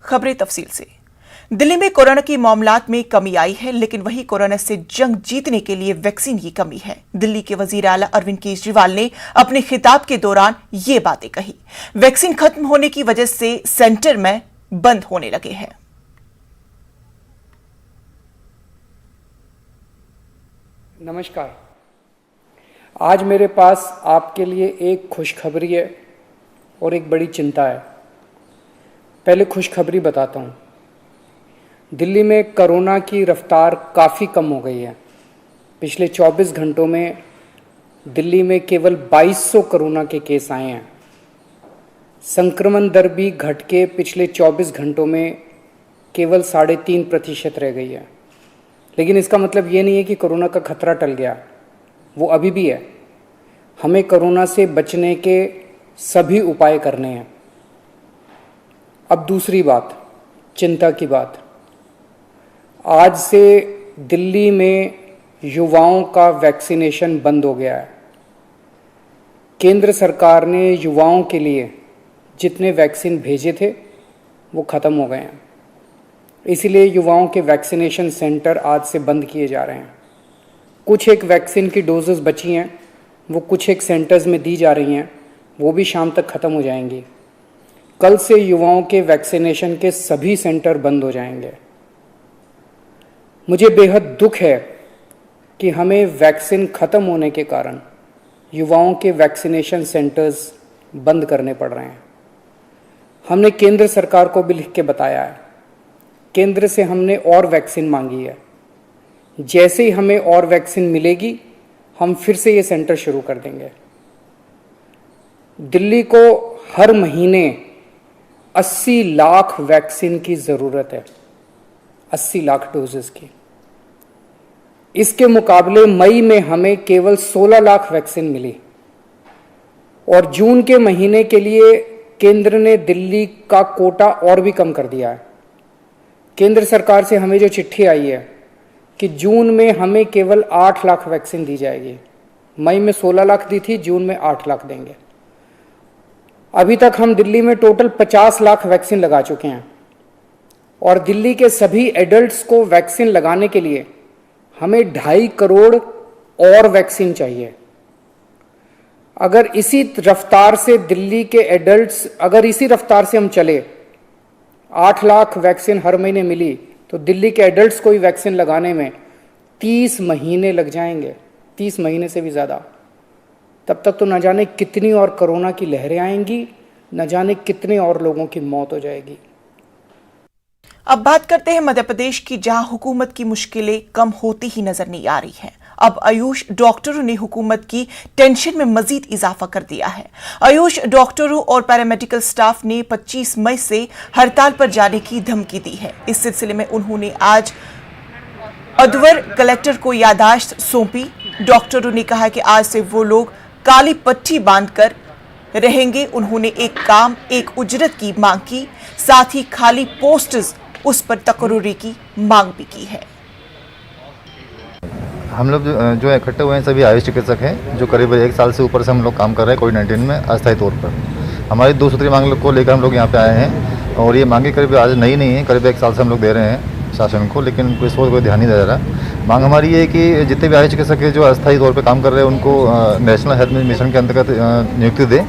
खबरें तफसील से। दिल्ली में कोरोना की मामलात में कमी आई है, लेकिन वही कोरोना से जंग जीतने के लिए वैक्सीन की कमी है। दिल्ली के वजीर आला अरविंद केजरीवाल ने अपने खिताब के दौरान ये बातें कही। वैक्सीन खत्म होने की वजह से सेंटर में बंद होने लगे हैं। नमस्कार, आज मेरे पास आपके लिए एक खुशखबरी है और एक बड़ी चिंता है। पहले खुशखबरी बताता हूँ। दिल्ली में कोरोना की रफ्तार काफ़ी कम हो गई है। पिछले 24 घंटों में दिल्ली में केवल 2200 कोरोना के केस आए हैं। संक्रमण दर भी घट के पिछले 24 घंटों में केवल 3.5% रह गई है। लेकिन इसका मतलब ये नहीं है कि कोरोना का खतरा टल गया, वो अभी भी है। हमें कोरोना से बचने के सभी उपाय करने हैं। अब दूसरी बात, चिंता की बात। आज से दिल्ली में युवाओं का वैक्सीनेशन बंद हो गया है। केंद्र सरकार ने युवाओं के लिए जितने वैक्सीन भेजे थे वो ख़त्म हो गए हैं। इसीलिए युवाओं के वैक्सीनेशन सेंटर आज से बंद किए जा रहे हैं। कुछ एक वैक्सीन की डोजेस बची हैं, वो कुछ एक सेंटर्स में दी जा रही हैं, वो भी शाम तक ख़त्म हो जाएंगी। कल से युवाओं के वैक्सीनेशन के सभी सेंटर बंद हो जाएंगे। मुझे बेहद दुख है कि हमें वैक्सीन ख़त्म होने के कारण युवाओं के वैक्सीनेशन सेंटर्स बंद करने पड़ रहे हैं। हमने केंद्र सरकार को भी लिख के बताया है। केंद्र से हमने और वैक्सीन मांगी है। जैसे ही हमें और वैक्सीन मिलेगी, हम फिर से ये सेंटर शुरू कर देंगे। दिल्ली को हर महीने 80 लाख वैक्सीन की ज़रूरत है, 80 लाख डोजेस की। इसके मुकाबले मई में हमें केवल 16 लाख वैक्सीन मिली और जून के महीने के लिए केंद्र ने दिल्ली का कोटा और भी कम कर दिया है। केंद्र सरकार से हमें जो चिट्ठी आई है कि जून में हमें केवल 8 लाख वैक्सीन दी जाएगी। मई में 16 लाख दी थी, जून में 8 लाख देंगे। अभी तक हम दिल्ली में टोटल 50 लाख वैक्सीन लगा चुके हैं और दिल्ली के सभी एडल्ट्स को वैक्सीन लगाने के लिए हमें 2.5 करोड़ और वैक्सीन चाहिए। अगर इसी रफ्तार से दिल्ली के एडल्ट्स, अगर इसी रफ्तार से हम चले, 8 लाख वैक्सीन हर महीने मिली तो दिल्ली के एडल्ट्स को ही वैक्सीन लगाने में 30 महीने लग जाएंगे, 30 महीने से भी ज़्यादा। तब तक तो न जाने कितनी और कोरोना की लहरें आएंगी, न जाने कितने और लोगों की मौत हो जाएगी। अब बात करते हैं मध्य प्रदेश की, जहां हुकूमत की मुश्किलें कम होती ही नजर नहीं आ रही हैं। अब आयुष डॉक्टरों ने हुकूमत की टेंशन में मजीद इजाफा कर दिया है। आयुष डॉक्टरों और पैरामेडिकल स्टाफ ने 25 मई से हड़ताल पर जाने की धमकी दी है। इस सिलसिले में उन्होंने आज अदवर कलेक्टर को याददाश्त सौंपी। डॉक्टरों ने कहा कि आज से वो लोग काली पट्टी बांधकर रहेंगे। उन्होंने एक काम एक उजरत की मांग की, साथ ही खाली पोस्ट्स उस पर तकर्री की मांग भी की है। हम लोग जो इकट्ठे हुए हैं सभी आयुष चिकित्सक हैं, जो करीब 1 साल से ऊपर से हम लोग काम कर रहे हैं कोविड-19 में अस्थायी तौर पर। हमारी 2 सूत्री मांग को लेकर हम लोग यहाँ पे आए हैं और ये मांगे करीब आज नई नहीं है, करीब 1 साल से हम लोग दे रहे हैं शासन को, लेकिन इस वक्त कोई ध्यान नहीं दे रहा। मांग हमारी ये है कि जितने भी आयुष चिकित्सक हैं जो अस्थायी तौर पर काम कर रहे हैं उनको नेशनल हेल्थ मिशन के अंतर्गत नियुक्ति दें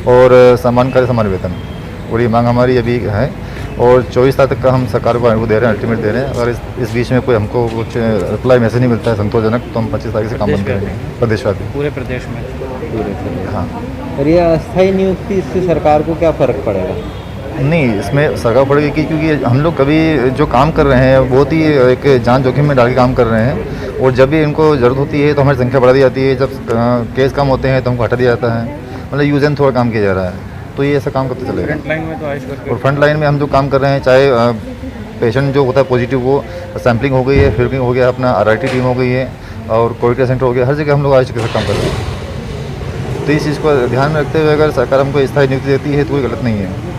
और समान कार्य समान वेतन, और ये मांग हमारी अभी है। और 24 तारीख तक का हम सरकार को दे रहे हैं, अल्टीमेट दे रहे हैं। अगर इस बीच में कोई हमको कुछ रिप्लाई मैसेज नहीं मिलता है संतोषजनक, तो हम 25 तारीख से काम बंद करेंगे। प्रदेशव्यापी, पूरे प्रदेश में, पूरे प्रदेश। हाँ। और ये अस्थायी नियुक्ति, इससे सरकार को क्या फ़र्क पड़ेगा? नहीं, इसमें सरकार पड़ेगी क्योंकि हम लोग कभी जो काम कर रहे हैं बहुत ही एक जान जोखिम में डाल के काम कर रहे हैं, और जब भी इनको ज़रूरत होती है तो हमारी संख्या बढ़ा दी जाती है। जब केस कम होते हैं तो हमको हटा दिया जाता है। मतलब यूज एंड थ्रो काम किया जा रहा है, तो ये ऐसा काम करते चलेगा। फ्रंट लाइन में तो आयुष करके, और फ्रंट लाइन में हम जो काम कर रहे हैं, चाहे पेशेंट जो होता है पॉजिटिव, वो सैम्पलिंग हो गई है, फिल्मिंग हो गया, अपना RIT टीम हो गई है और कोविड केयर सेंटर हो गया, हर जगह हम लोग आयुष चिकित्सक काम कर रहे हैं। तो इस चीज़ को ध्यान में रखते हुए अगर सरकार हमको स्थायी नियुक्ति देती है तो कोई गलत नहीं है।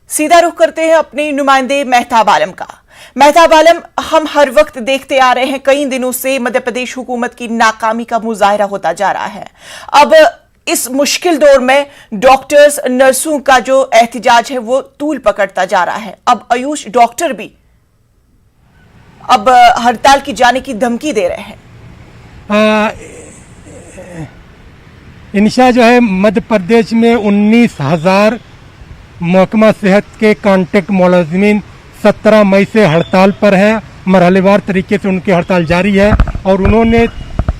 सीधा रुख करते हैं अपने नुमाइंदे मेहताब आलम का। मेहताब आलम, हम हर वक्त देखते आ रहे हैं, कई दिनों से मध्य प्रदेश हुकूमत की नाकामी का मुजाहरा होता जा रहा है। अब इस मुश्किल दौर में डॉक्टर्स नर्सों का जो एहतिजाज है वो तूल पकड़ता जा रहा है। अब आयुष डॉक्टर भी अब हड़ताल की जाने की धमकी दे रहे हैं। इनिशा जो है मध्य प्रदेश में 19,000 महकमा सेहत के कॉन्ट्रैक्ट मुलाजिमीन 17 मई से हड़ताल पर हैं। मरहलेवार तरीके से उनकी हड़ताल जारी है और उन्होंने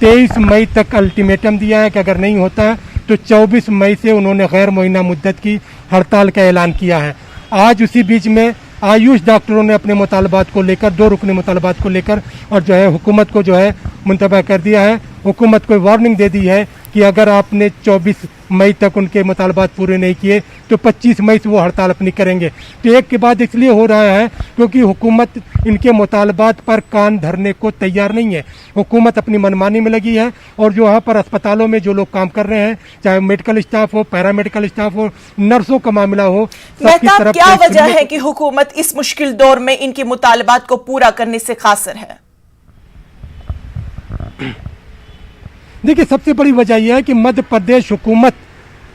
23 मई तक अल्टीमेटम दिया है कि अगर नहीं होता तो 24 मई से उन्होंने गैर मुअय्यना मुद्दत की हड़ताल का ऐलान किया है। आज उसी बीच में आयुष डॉक्टरों ने अपने मुतालबात को लेकर 2 रुकनी मुतालबात को लेकर और जो है हुकूमत को जो है मुंतबा कर दिया है। हुकूमत को वार्निंग दे दी है कि अगर आपने 24 मई तक उनके मुतालबात पूरे नहीं किए तो 25 मई से वो हड़ताल अपनी करेंगे। तो एक के बाद इसलिए हो रहा है क्योंकि हुकूमत इनके मुतालबात पर कान धरने को तैयार नहीं है। हुकूमत अपनी मनमानी में लगी है और जो वहाँ पर अस्पतालों में जो लोग काम कर रहे हैं, चाहे मेडिकल स्टाफ हो, पैरामेडिकल स्टाफ हो, नर्सों का मामला हो, सबकी तरफ क्या वजह है कि हुकूमत इस मुश्किल दौर में इनके मुतालबात को पूरा करने से कासिर है? देखिए, सबसे बड़ी वजह यह है कि मध्य प्रदेश हुकूमत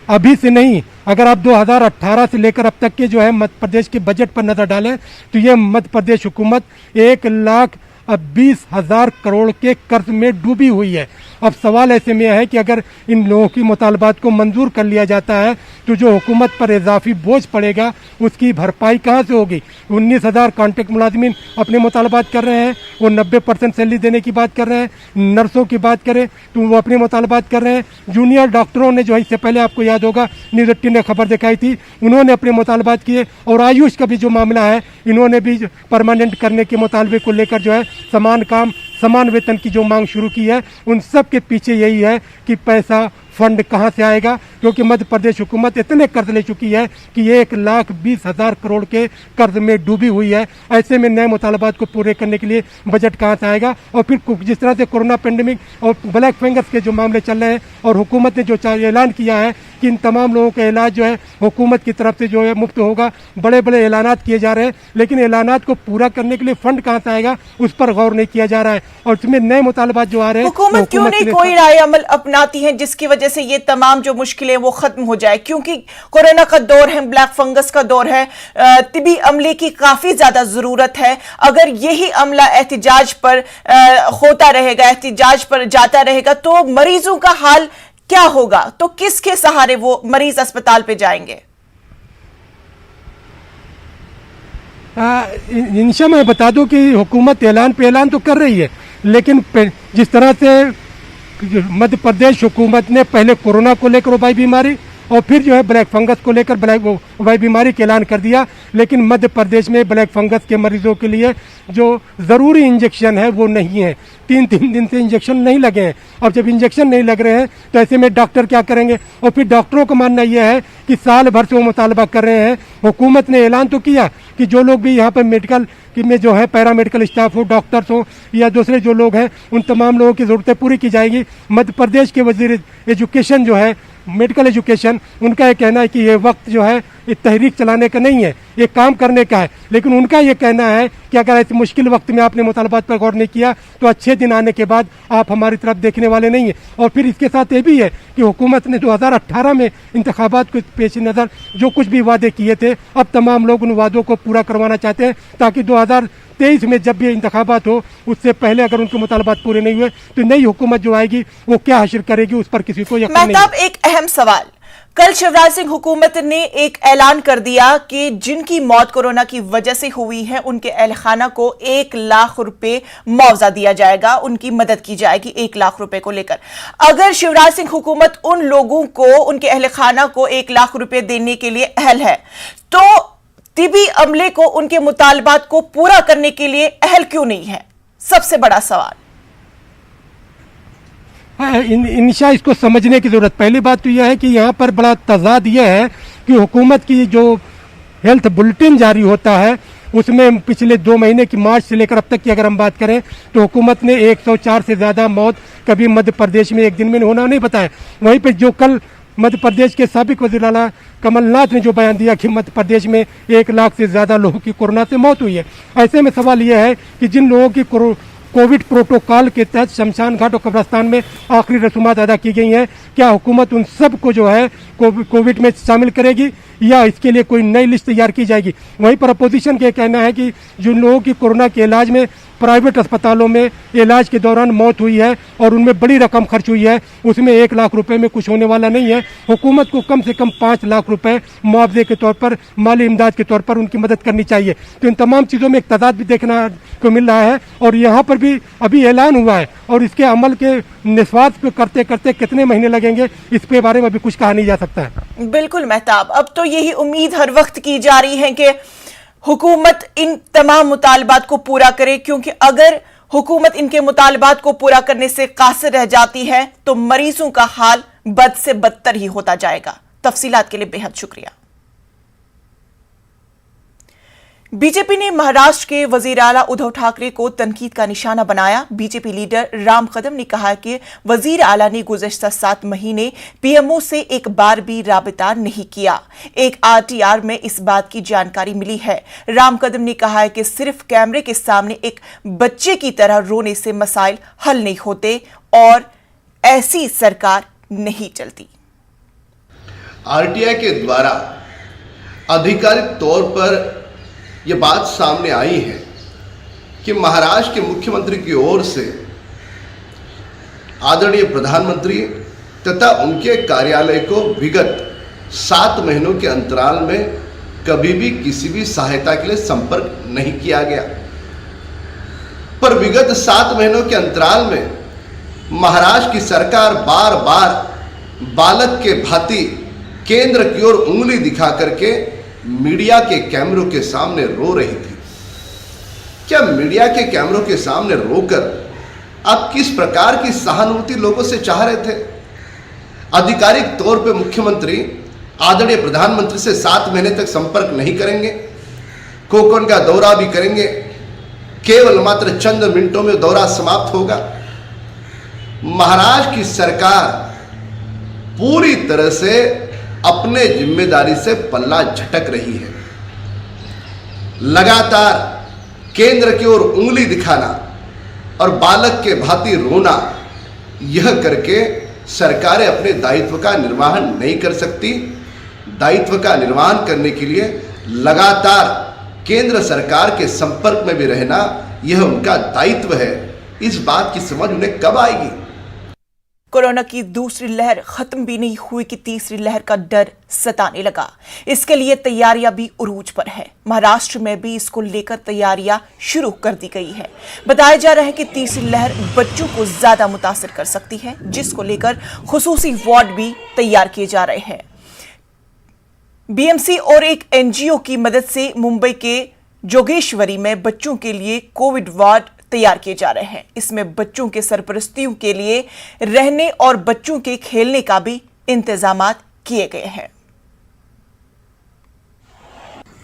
अभी से नहीं, अगर आप 2018 से लेकर अब तक के जो है मध्य प्रदेश के बजट पर नजर डालें तो ये मध्य प्रदेश हुकूमत 1,20,000 करोड़ के कर्ज में डूबी हुई है। अब सवाल ऐसे में है कि अगर इन लोगों की मुतालबात को मंजूर कर लिया जाता है तो जो हुकूमत पर इजाफी बोझ पड़ेगा उसकी भरपाई कहाँ से होगी? 19,000 कॉन्ट्रैक्ट मुलाजिमीन अपने मुतालबात कर रहे हैं, वो 90% सैलरी देने की बात कर रहे हैं। नर्सों की बात करें तो वो अपने मुतालबात कर रहे हैं। जूनियर डॉक्टरों ने जो है, इससे पहले आपको याद होगा न्यूज़ 18 ने खबर दिखाई थी, उन्होंने अपने मुतालबात किए। और आयुष का भी जो मामला है, इन्होंने भी परमानेंट करने के मुतालबे को लेकर जो है समान काम समान वेतन की जो मांग शुरू की है। उन सब के पीछे यही है कि पैसा फंड कहाँ से आएगा, क्योंकि मध्य प्रदेश हुकूमत इतने कर्ज ले चुकी है कि 1,20,000 करोड़ के कर्ज में डूबी हुई है। ऐसे में नए मुतालबात को पूरे करने के लिए बजट कहाँ से आएगा? और फिर जिस तरह से कोरोना पेंडेमिक और ब्लैक फंगस के जो मामले चल रहे हैं और हुकूमत ने जो ऐलान किया है कि इन तमाम लोगों का इलाज जो है हुकूमत की तरफ से जो है मुफ्त होगा, बड़े बड़े ऐलानात किए जा रहे हैं, लेकिन ऐलानात को पूरा करने के लिए फंड कहाँ से आएगा उस पर गौर नहीं किया जा रहा है। और इसमें नए मुतालबात जो आ रहे हैं, हुकूमत क्यों नहीं कोई राय अमल अपनाती है जिसकी वजह से ये तमाम जो मुश्किलें वो खत्म हो जाए? क्योंकि कोरोना का दौर है, ब्लैक फंगस का दौर है, तिबी अमले की काफी ज्यादा जरूरत है। अगर यही अमला एहतिजाज पर होता रहेगा, एहतिजाज पर जाता रहेगा तो मरीजों का हाल क्या होगा? तो किसके सहारे वो मरीज अस्पताल पे जाएंगे? इंशा मैं बता दूं कि हुकूमत ऐलान पे ऐलान तो कर रही है, लेकिन जिस तरह से मध्य प्रदेश हुकूमत ने पहले कोरोना को लेकर वबाई बीमारी और फिर जो है ब्लैक फंगस को लेकर वबाई बीमारी का ऐलान कर दिया, लेकिन मध्य प्रदेश में ब्लैक फंगस के मरीजों के लिए जो ज़रूरी इंजेक्शन है वो नहीं है। 3 दिन से इंजेक्शन नहीं लगे हैं और जब इंजेक्शन नहीं लग रहे हैं तो ऐसे में डॉक्टर क्या करेंगे? और फिर डॉक्टरों का मानना यह है कि साल भर से वो मुतालबा कर रहे हैं। हुकूमत ने ऐलान तो किया कि जो लोग भी यहाँ पर मेडिकल में जो है पैरामेडिकल स्टाफ हो, डॉक्टर्स हो या दूसरे जो लोग हैं, उन तमाम लोगों की ज़रूरतें पूरी की जाएगी। मध्य प्रदेश के वजीर एजुकेशन जो है, मेडिकल एजुकेशन, उनका ये कहना है कि ये वक्त जो है ये तहरीक चलाने का नहीं है, ये काम करने का है। लेकिन उनका ये कहना है कि अगर ऐसे मुश्किल वक्त में आपने मुतालबात पर गौर नहीं किया तो अच्छे दिन आने के बाद आप हमारी तरफ देखने वाले नहीं हैं। और फिर इसके साथ ये भी है कि हुकूमत ने 2018 में इंतखाबात को पेश नज़र जो कुछ भी वादे किए थे, अब तमाम लोग उन वादों को पूरा करवाना चाहते हैं ताकि 2023 में जब भी इंतखाबात हो उससे पहले अगर उनके मुतालबात पूरे नहीं हुए तो नई हुकूमत जो आएगी वो क्या हासिल करेगी उस पर किसी को यकीन नहीं। मेहताब, एक अहम सवाल, कल शिवराज सिंह हुकूमत ने एक ऐलान कर दिया कि जिनकी मौत कोरोना की वजह से हुई है उनके अहल खाना को 1 लाख रुपए मुआवजा दिया जाएगा, उनकी मदद की जाएगी 1 लाख रुपए को लेकर। अगर शिवराज सिंह हुकूमत उन लोगों को, उनके अहल खाना को 1 लाख रुपए देने के लिए अहल है तो तिबी अमले को उनके मुतालबात को पूरा करने के लिए अहल क्यों नहीं है? सबसे बड़ा सवाल। इंशा इसको समझने की जरूरत, पहली बात तो यह है कि यहाँ पर बड़ा तजाद यह है कि हुकूमत की जो हेल्थ बुलेटिन जारी होता है उसमें पिछले 2 महीने की मार्च से लेकर अब तक की अगर हम बात करें तो हुकूमत ने 104 से ज़्यादा मौत कभी मध्य प्रदेश में एक दिन में होना नहीं बताया। वहीं पर जो कल मध्य प्रदेश के साबिक वज़ीर आला कमलनाथ ने जो बयान दिया कि मध्य प्रदेश में 1 लाख से ज़्यादा लोगों की कोरोना से मौत हुई है। ऐसे में सवाल यह है कि जिन लोगों की कोविड प्रोटोकॉल के तहत शमशान घाट और कब्रिस्तान में आखिरी रसूमात अदा की गई हैं। क्या हुकूमत उन सब को जो है कोविड में शामिल करेगी या इसके लिए कोई नई लिस्ट तैयार की जाएगी? वहीं पर अपोजिशन का कहना है कि जिन लोगों की कोरोना के इलाज में प्राइवेट अस्पतालों में इलाज के दौरान मौत हुई है और उनमें बड़ी रकम खर्च हुई है, उसमें 1 लाख रुपए में कुछ होने वाला नहीं है। हुकूमत को कम से कम 5 लाख रुपए मुआवजे के तौर पर, माली इमदाद के तौर पर उनकी मदद करनी चाहिए। तो इन तमाम चीज़ों में एक तजाद भी देखना को मिल रहा है और यहाँ पर भी अभी ऐलान हुआ है और इसके अमल के निस्वात पे करते करते कितने महीने लगेंगे, इस पे बारे में अभी कुछ कहा नहीं जा सकता है। बिल्कुल मेहताब, अब तो यही उम्मीद हर वक्त की जा रही है कि हुकूमत इन तमाम मुतालबात को पूरा करे, क्योंकि अगर हुकूमत इनके मुतालबात को पूरा करने से कासिर रह जाती है तो मरीजों का हाल बद से बदतर ही होता जाएगा। तफसीलात के लिए बेहद शुक्रिया। बीजेपी ने महाराष्ट्र के वजीर आला उद्धव ठाकरे को तनकीद का निशाना बनाया। बीजेपी लीडर राम कदम ने कहा कि वजीर आला ने गुज़श्ता 7 महीने पीएमओ से एक बार भी राबिता नहीं किया। एक आरटीआर में इस बात की जानकारी मिली है। राम कदम ने कहा है कि सिर्फ कैमरे के सामने एक बच्चे की तरह रोने से मसाइल हल नहीं होते और ऐसी सरकार नहीं चलती। आरटीआई के द्वारा आधिकारिक तौर पर यह बात सामने आई है कि महाराष्ट्र के मुख्यमंत्री की ओर से आदरणीय प्रधानमंत्री तथा उनके कार्यालय को विगत 7 महीनों के अंतराल में कभी भी किसी भी सहायता के लिए संपर्क नहीं किया गया। पर विगत 7 महीनों के अंतराल में महाराष्ट्र की सरकार बार बार बालक के भांति केंद्र की ओर उंगली दिखा करके मीडिया के कैमरों के सामने रो रही थी। क्या मीडिया के कैमरों के सामने रोकर आप किस प्रकार की सहानुभूति लोगों से चाह रहे थे? आधिकारिक तौर पे मुख्यमंत्री आदरणीय प्रधानमंत्री से 7 महीने तक संपर्क नहीं करेंगे, कोकण का दौरा भी करेंगे, केवल मात्र चंद मिनटों में दौरा समाप्त होगा। महाराष्ट्र की सरकार पूरी तरह से अपने जिम्मेदारी से पल्ला झटक रही है। लगातार केंद्र की ओर उंगली दिखाना और बालक के भांति रोना, यह करके सरकारें अपने दायित्व का निर्वहन नहीं कर सकती। दायित्व का निर्वहन करने के लिए लगातार केंद्र सरकार के संपर्क में भी रहना, यह उनका दायित्व है। इस बात की समझ उन्हें कब आएगी? कोरोना की दूसरी लहर खत्म भी नहीं हुई कि तीसरी लहर का डर सताने लगा। इसके लिए तैयारियां भी उरूज पर है। महाराष्ट्र में भी इसको लेकर तैयारियां शुरू कर दी गई है। बताया जा रहा है कि तीसरी लहर बच्चों को ज्यादा मुतासिर कर सकती है, जिसको लेकर खुसूसी वार्ड भी तैयार किए जा रहे हैं। बीएमसी और एक एनजीओ की मदद से मुंबई के जोगेश्वरी में बच्चों के लिए कोविड वार्ड तैयार किए जा रहे हैं। इसमें बच्चों के सरपरस्तियों के लिए रहने और बच्चों के खेलने का भी इंतजामात किए गए हैं।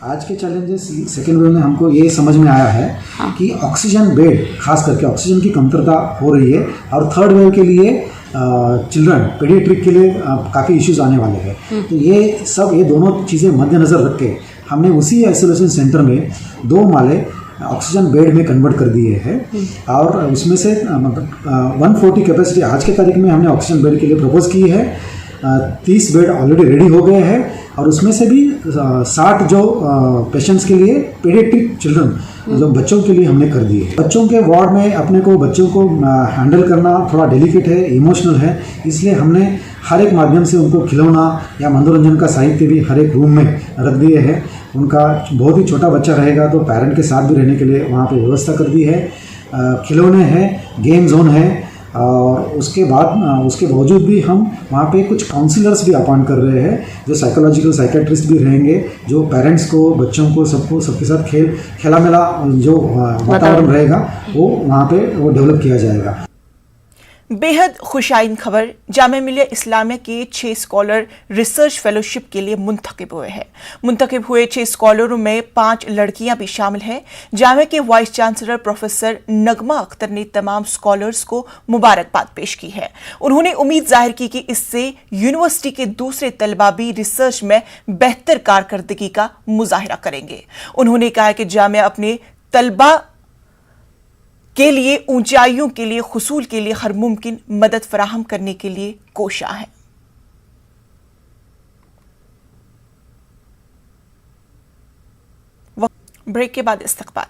आज के चैलेंजेस सेकेंड वेव में हमको ये समझ में आया है कि ऑक्सीजन बेड, खास करके ऑक्सीजन की कमतरता हो रही है और थर्ड वेव के लिए चिल्ड्रन पीडियाट्रिक के लिए काफ़ी इश्यूज आने वाले हैं। तो ये दोनों चीज़ें मद्देनज़र रख के हमने उसी आइसोलेशन सेंटर में 2 माले ऑक्सीजन बेड में कन्वर्ट कर दिए हैं और उसमें से 140 कैपेसिटी आज के तारीख में हमने ऑक्सीजन बेड के लिए प्रपोज की है। 30 बेड ऑलरेडी रेडी हो गए हैं और उसमें से भी 60 जो पेशेंट्स के लिए पीडियाट्रिक चिल्ड्रन जो बच्चों के लिए हमने कर दिए। बच्चों के वार्ड में अपने को बच्चों को हैंडल करना थोड़ा डेलिकेट है, इमोशनल है, इसलिए हमने हर एक माध्यम से उनको खिलौना या मनोरंजन का साहित्य भी हर एक रूम में रख दिए हैं। उनका बहुत ही छोटा बच्चा रहेगा तो पेरेंट के साथ भी रहने के लिए वहाँ पे व्यवस्था कर दी है। खिलौने हैं, गेम जोन है और उसके बावजूद भी हम वहाँ पे कुछ काउंसलर्स भी अपॉइंट कर रहे हैं जो साइकोलॉजिकल साइकेट्रिस्ट भी रहेंगे, जो पेरेंट्स को, बच्चों को, सबके साथ खेला मेला जो वातावरण रहेगा वो वहाँ पे वो डेवलप किया जाएगा। बेहद खुशाइन खबर, जामिया मिलिया इस्लामिया के 6 स्कॉलर रिसर्च फेलोशिप के लिए मुंतखब हुए हैं। मुंतखब हुए 6 स्कॉलरों में 5 लड़कियां भी शामिल हैं। जामिया के वाइस चांसलर प्रोफेसर नगमा अख्तर ने तमाम स्कॉलर्स को मुबारकबाद पेश की है। उन्होंने उम्मीद जाहिर की कि इससे यूनिवर्सिटी के दूसरे तलबा भी रिसर्च में बेहतर कारकर्दगी का मुजाहिरा करेंगे। उन्होंने कहा कि जामिया अपने तलबा के लिए, ऊंचाइयों के लिए, हुसूल के लिए हर मुमकिन मदद फराहम करने के लिए कोशा है। ब्रेक के बाद इस्तकबाल।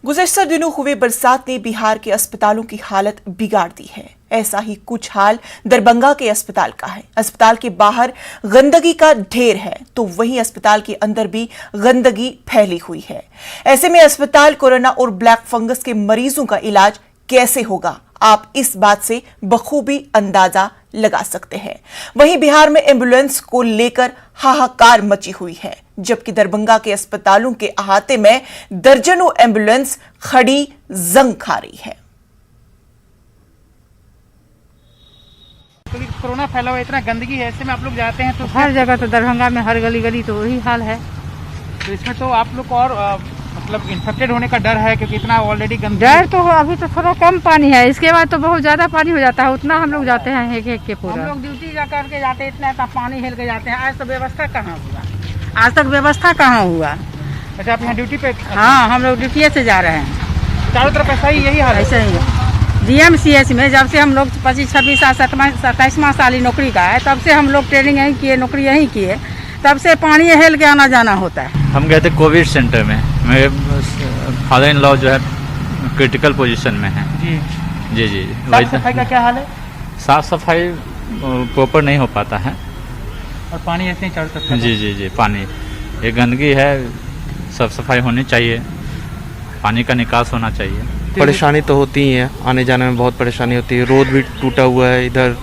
गुज़श्ता दिनों हुए बरसात ने बिहार के अस्पतालों की हालत बिगाड़ दी है। ऐसा ही कुछ हाल दरभंगा के अस्पताल का है। अस्पताल के बाहर गंदगी का ढेर है तो वहीं अस्पताल के अंदर भी गंदगी फैली हुई है। ऐसे में अस्पताल कोरोना और ब्लैक फंगस के मरीजों का इलाज कैसे होगा, आप इस बात से बखूबी अंदाजा लगा सकते हैं। वहीं बिहार में एम्बुलेंस को लेकर हाहाकार मची हुई है, जबकि दरभंगा के अस्पतालों के अहाते में दर्जनों एम्बुलेंस खड़ी जंग खा रही है। कोरोना फैला हुआ, इतना गंदगी है, ऐसे में आप लोग जाते हैं तो हर जगह तो दरभंगा में हर गली गली तो वही हाल है। तो इसमें तो आप लोग को और मतलब इन्फेक्टेड होने का डर है, क्योंकि इतना ऑलरेडी गंदगी। डर तो अभी तो थोड़ा कम पानी है, इसके बाद तो बहुत ज्यादा पानी हो जाता है, उतना हम लोग जाते हैं एक एक के पूरा। हम लोग ड्यूटी जा करके जाते हैं, इतना पानी हिल के जाते हैं। आज तो व्यवस्था कहाँ हुआ? आज तक व्यवस्था कहाँ हुआ? अच्छा, आप यहाँ ड्यूटी पे? हाँ, हम लोग ड्यूटी से जा रहे हैं। चारों तरफ ऐसा ही, यही हाल है? ऐसे ही DMCH में जब से हम लोग 25, 26, 27वां साल ही नौकरी का है, तब से हम लोग ट्रेनिंग यहीं किए, नौकरी यहीं किए, तब से पानी हेल के आना जाना होता है। हम गए थे कोविड सेंटर में, मेरे फादर इन लॉ जो है क्रिटिकल पोजीशन में है। जी जी जी। साफ सफाई का क्या हाल है? साफ सफाई प्रॉपर नहीं हो पाता है और पानी ऐसे ही चारों तरफ। जी जी जी। पानी, ये गंदगी है, साफ सफाई होनी चाहिए, पानी का निकास होना चाहिए। परेशानी तो होती ही है, आने जाने में बहुत परेशानी होती है। रोड भी टूटा हुआ है, इधर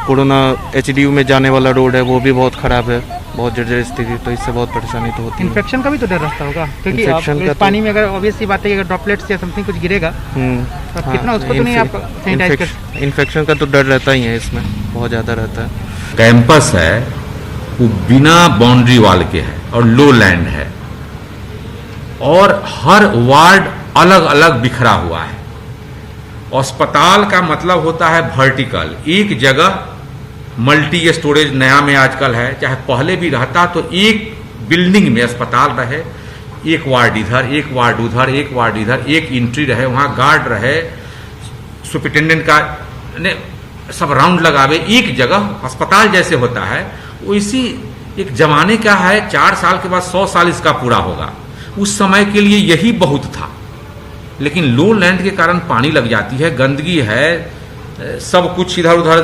कोरोना HDU में जाने वाला रोड है, वो भी बहुत खराब है, बहुत जर्जर स्थिति, तो इससे बहुत परेशानी तो होती है। इन्फेक्शन का भी तो डर रहता होगा, क्योंकि इन्फेक्शन का पानी में अगर ऑब्वियस सी बात है, अगर ड्रॉपलेट्स या समथिंग कुछ गिरेगा तो कितना उसको तो नहीं आप सैनिटाइज कर। इन्फेक्शन का तो डर रहता ही है, इसमें बहुत ज़्यादा रहता है। कैंपस है वो बिना बाउंड्री वाल के है और लो लैंड है, और हर वार्ड अलग अलग बिखरा हुआ है। अस्पताल का मतलब होता है वर्टिकल, एक जगह मल्टी स्टोरेज नया में आजकल है, चाहे पहले भी रहता तो एक बिल्डिंग में अस्पताल रहे, एक वार्ड इधर, एक वार्ड उधर, एक वार्ड इधर, एक एंट्री रहे, वहाँ गार्ड रहे, सुपरिटेंडेंट का ने सब राउंड लगावे, एक जगह अस्पताल जैसे होता है वैसी एक जमाने का है। 4 साल के बाद 100 साल इसका पूरा होगा। उस समय के लिए यही बहुत था, लेकिन लो लैंड के कारण पानी लग जाती है, गंदगी है, सब कुछ इधर उधर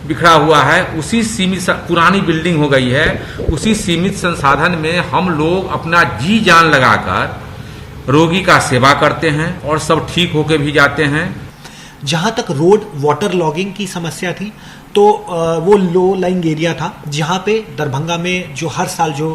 बिखरा हुआ है। उसी सीमित पुरानी बिल्डिंग हो गई है, उसी सीमित संसाधन में हम लोग अपना जी जान लगाकर रोगी का सेवा करते हैं और सब ठीक होके भी जाते हैं। जहां तक रोड वाटर लॉगिंग की समस्या थी तो वो लो लाइंग एरिया था, जहां पे दरभंगा में जो हर साल जो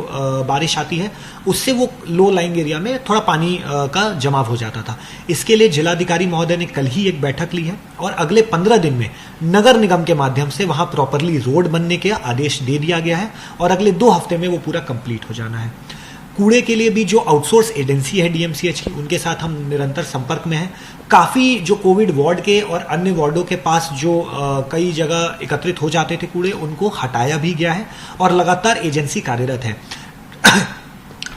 बारिश आती है उससे वो लो लाइंग एरिया में थोड़ा पानी का जमाव हो जाता था। इसके लिए जिलाधिकारी महोदय ने कल ही एक बैठक ली है और अगले 15 दिन में नगर निगम के माध्यम से वहां प्रॉपरली रोड बनने के आदेश दे दिया गया है और अगले 2 हफ्ते में वो पूरा कंप्लीट हो जाना है। कूड़े के लिए भी जो आउटसोर्स एजेंसी है DMCH की, उनके साथ हम निरंतर संपर्क में हैं। काफ़ी जो कोविड वार्ड के और अन्य वार्डों के पास जो कई जगह एकत्रित हो जाते थे कूड़े, उनको हटाया भी गया है और लगातार एजेंसी कार्यरत है।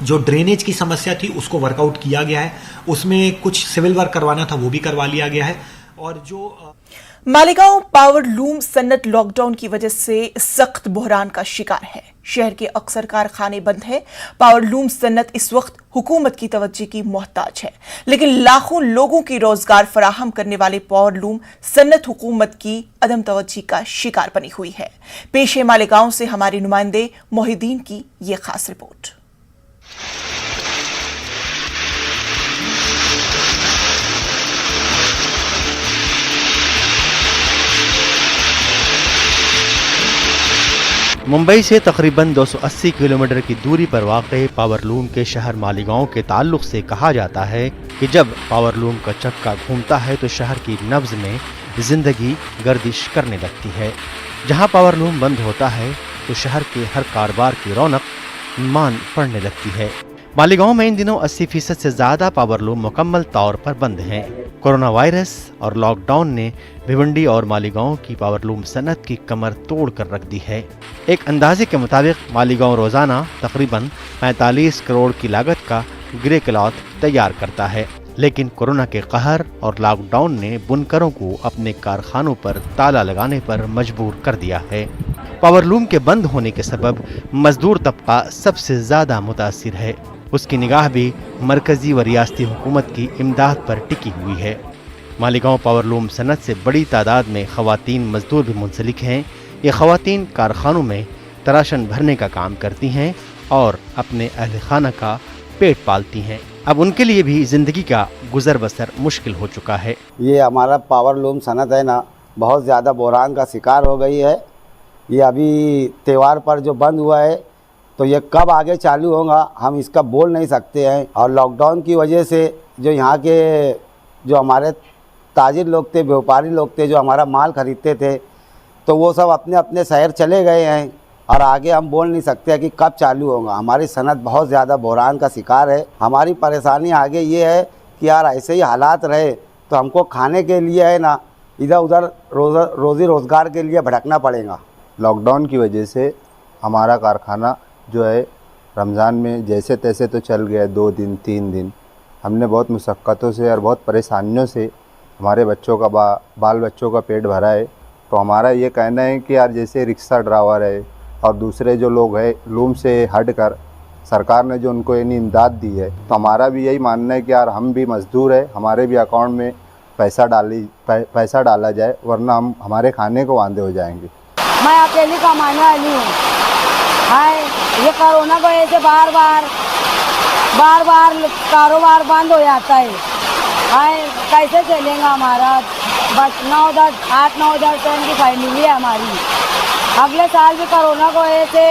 जो ड्रेनेज की समस्या थी उसको वर्कआउट किया गया है, उसमें कुछ सिविल वर्क करवाना था वो भी करवा लिया गया है। और जो मालेगांव पावर लूम सन्नत लॉकडाउन की वजह से सख्त बहरान का शिकार है। शहर के अक्सर कारखाने बंद हैं। पावर लूम सन्नत इस वक्त हुकूमत की तवज्जो की मोहताज है, लेकिन लाखों लोगों की रोजगार फराहम करने वाले पावर लूम सन्नत हुकूमत की अदम तवज्जो का शिकार बनी हुई है। पेश है मालेगांव से हमारे नुमाइंदे मोहिद्दीन की ये खास रिपोर्ट। मुंबई से तकरीबन 280 किलोमीटर की दूरी पर वाक़ई पावरलूम के शहर मालेगांव के ताल्लुक से कहा जाता है कि जब पावरलूम का चक्का घूमता है तो शहर की नब्ज़ में ज़िंदगी गर्दिश करने लगती है। जहां पावरलूम बंद होता है तो शहर के हर कारोबार की रौनक मान पड़ने लगती है। मालेगांव में इन दिनों 80% से ज़्यादा पावरलूम मुकम्मल तौर पर बंद हैं। कोरोना वायरस और लॉकडाउन ने भिवंडी और मालेगांव की पावरलूम सनत की कमर तोड़ कर रख दी है। एक अंदाजे के मुताबिक मालेगांव रोज़ाना तकरीबन 45 करोड़ की लागत का ग्रे क्लॉथ तैयार करता है। लेकिन कोरोना के कहर और लॉकडाउन ने बुनकरों को अपने कारखानों पर ताला लगाने पर मजबूर कर दिया है। पावरलूम के बंद होने के सबब मजदूर तबका सबसे ज्यादा मुतासिर है। उसकी निगाह भी मरकजी व रियासती हुकूमत की इमदाद पर टिकी हुई है। मालेगांव पावरलूम सनत से बड़ी तादाद में खवातीन मजदूर भी मुंसलिक हैं। ये खवातीन कारखानों में तराशन भरने का काम करती हैं और अपने अहल खाना का पेट पालती हैं। अब उनके लिए भी ज़िंदगी का गुजर बसर मुश्किल हो चुका है। ये हमारा पावरलूम सनत है ना, बहुत ज़्यादा बहरान का शिकार हो गई है। ये अभी त्यौहार पर जो बंद हुआ है तो ये कब आगे चालू होगा हम इसका बोल नहीं सकते हैं। और लॉकडाउन की वजह से जो यहाँ के जो हमारे ताजिर लोग थे, व्यापारी लोग थे, जो हमारा माल ख़रीदते थे, तो वो सब अपने अपने शहर चले गए हैं और आगे हम बोल नहीं सकते कि कब चालू होगा। हमारी सनत बहुत ज़्यादा बहरान का शिकार है। हमारी परेशानी आगे ये है कि यार ऐसे ही हालात रहे तो हमको खाने के लिए है ना इधर उधर रोज़ी रोज़गार के लिए भटकना पड़ेगा। लॉकडाउन की वजह से हमारा कारखाना जो है रमज़ान में जैसे तैसे तो चल गया, 2 दिन 3 दिन। हमने बहुत मुशक्क़तों से और बहुत परेशानियों से हमारे बच्चों का बाल बच्चों का पेट भरा है। तो हमारा ये कहना है कि यार जैसे रिक्शा ड्राइवर है और दूसरे जो लोग हैं लूम से हट कर सरकार ने जो उनको यानी इमदाद दी है, तो हमारा भी यही मानना है कि यार हम भी मज़दूर है, हमारे भी अकाउंट में पैसा डाला जाए, वरना हम हमारे खाने को वांदे हो जाएंगे। मैं अकेली कमाने वाली हूँ। हाय ये कोरोना की वजह से बार बार कारोबार बंद हो जाता है। हाय कैसे चलेगा हमारा? बस 8-9 टन की फैमिली है हमारी। अगले साल भी कोरोना की वजह से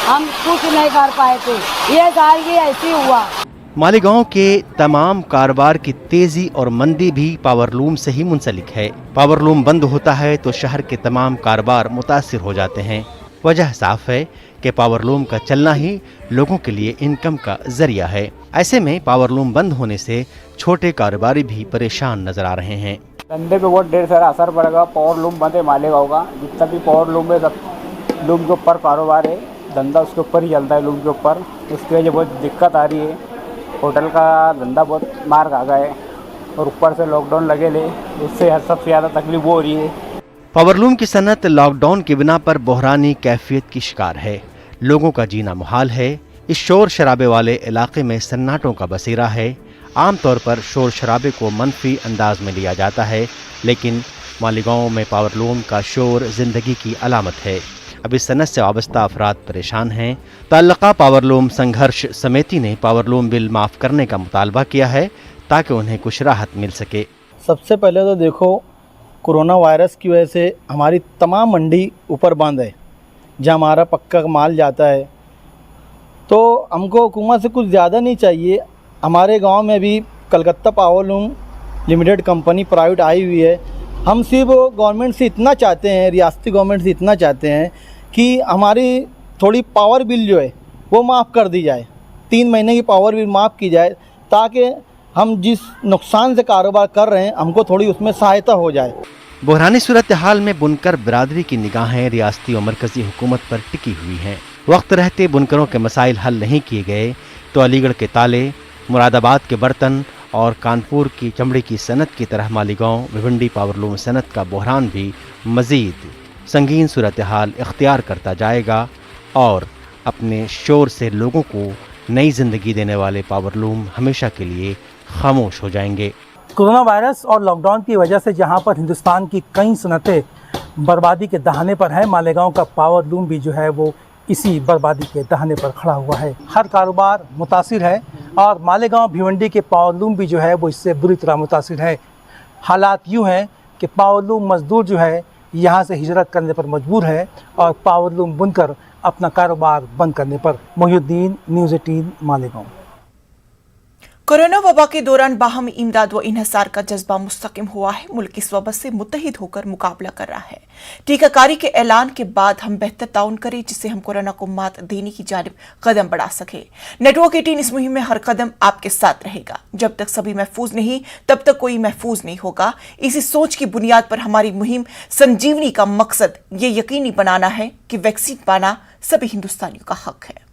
हम कुछ नहीं कर पाए थे, ये साल भी ऐसे हुआ। मालेगांव के तमाम कारोबार की तेजी और मंदी भी पावरलूम से ही मुंसलिक है। पावरलूम बंद होता है तो शहर के तमाम कारोबार मुतासिर हो जाते हैं। वजह साफ है कि पावरलूम का चलना ही लोगों के लिए इनकम का जरिया है। ऐसे में पावरलूम बंद होने से छोटे कारोबारी भी परेशान नजर आ रहे हैं। धंधे पे बहुत ढेर सारा असर पड़ेगा। पावरलूम बंद है मालेगांव का, जितना भी पावरलूम है सब लूम के ऊपर कारोबार है, धंधा उसके ऊपर ही चलता है, लूम के ऊपर। उसकी वजह बहुत दिक्कत आ रही है। होटल का धंधा बहुत मार खा गया है और ऊपर से लॉकडाउन लगे ले, उससे सबसे ज़्यादा तकलीफ हो रही है। पावरलूम की सनत लॉकडाउन की बिना पर बहरानी कैफियत की शिकार है। लोगों का जीना मुहाल है। इस शोर शराबे वाले इलाके में सन्नाटों का बसेरा है। आमतौर पर शोर शराबे को मनफी अंदाज में लिया जाता है, लेकिन मालेगांव में पावरलूम का शोर जिंदगी की अलामत है। अब इस सनत से वाबस्ता अफराद परेशान हैं। ताल्लुका पावरलूम संघर्ष समिति ने पावरलूम बिल माफ़ करने का मुतालबा किया है ताकि उन्हें कुछ राहत मिल सके। सबसे पहले तो देखो, कोरोना वायरस की वजह से हमारी तमाम मंडी ऊपर बंद है, जहाँ हमारा पक्का माल जाता है। तो हमको हुकूमत से कुछ ज़्यादा नहीं चाहिए। हमारे गांव में भी Calcutta powerloom limited company private आई हुई है। हम सिर्फ गवर्नमेंट से इतना चाहते हैं, रियासती गवर्नमेंट से इतना चाहते हैं कि हमारी थोड़ी पावर बिल जो है वो माफ़ कर दी जाए। 3 महीने की पावर बिल माफ़ की जाए ताकि हम जिस नुकसान से कारोबार कर रहे हैं हमको थोड़ी उसमें सहायता हो जाए। बहरानी सूरत हाल में बुनकर बिरादरी की निगाहें रियासती और मरकजी हुकूमत पर टिकी हुई हैं। वक्त रहते बुनकरों के मसाइल हल नहीं किए गए तो अलीगढ़ के ताले, मुरादाबाद के बर्तन और कानपुर की चमड़ी की सनत की तरह मालेगांव भिवंडी पावरलूम सनत का बहरान भी मज़ीद संगीन सूरत हाल इख्तियार करता जाएगा और अपने शोर से लोगों को नई ज़िंदगी देने वाले पावरलूम हमेशा के लिए खामोश हो जाएंगे। कोरोना वायरस और लॉकडाउन की वजह से जहां पर हिंदुस्तान की कई सनतें बर्बादी के दहाने पर है, मालेगांव का पावरलूम भी जो है वो इसी बर्बादी के दहाने पर खड़ा हुआ है। हर कारोबार मुतासिर है और मालेगांव भिवंडी के पावरलूम भी जो है वो इससे बुरी तरह मुतासिर है। हालात यूँ हैं कि पावरलूम मजदूर जो है यहाँ से हिजरत करने पर मजबूर है और पावरलूम बुनकर अपना कारोबार बंद करने पर। मोहिउद्दीन, न्यूज़ 18 मालेगांव। कोरोना वबा के दौरान बाहमी इमदाद व इन्हसार का जज्बा मुस्तकिम हुआ है। मुल्क इस वबा से मुत्तहिद होकर मुकाबला कर रहा है। टीकाकारी के ऐलान के बाद हम बेहतर ताउन करें जिससे हम कोरोना को मात देने की जानिब कदम बढ़ा सके। नेटवर्क 18 इस मुहिम में हर कदम आपके साथ रहेगा। जब तक सभी महफूज नहीं तब तक कोई महफूज नहीं होगा। इसी सोच की बुनियाद पर हमारी मुहिम संजीवनी का मकसद ये यकीनी बनाना है कि वैक्सीन पाना सभी हिंदुस्तानियों का हक है।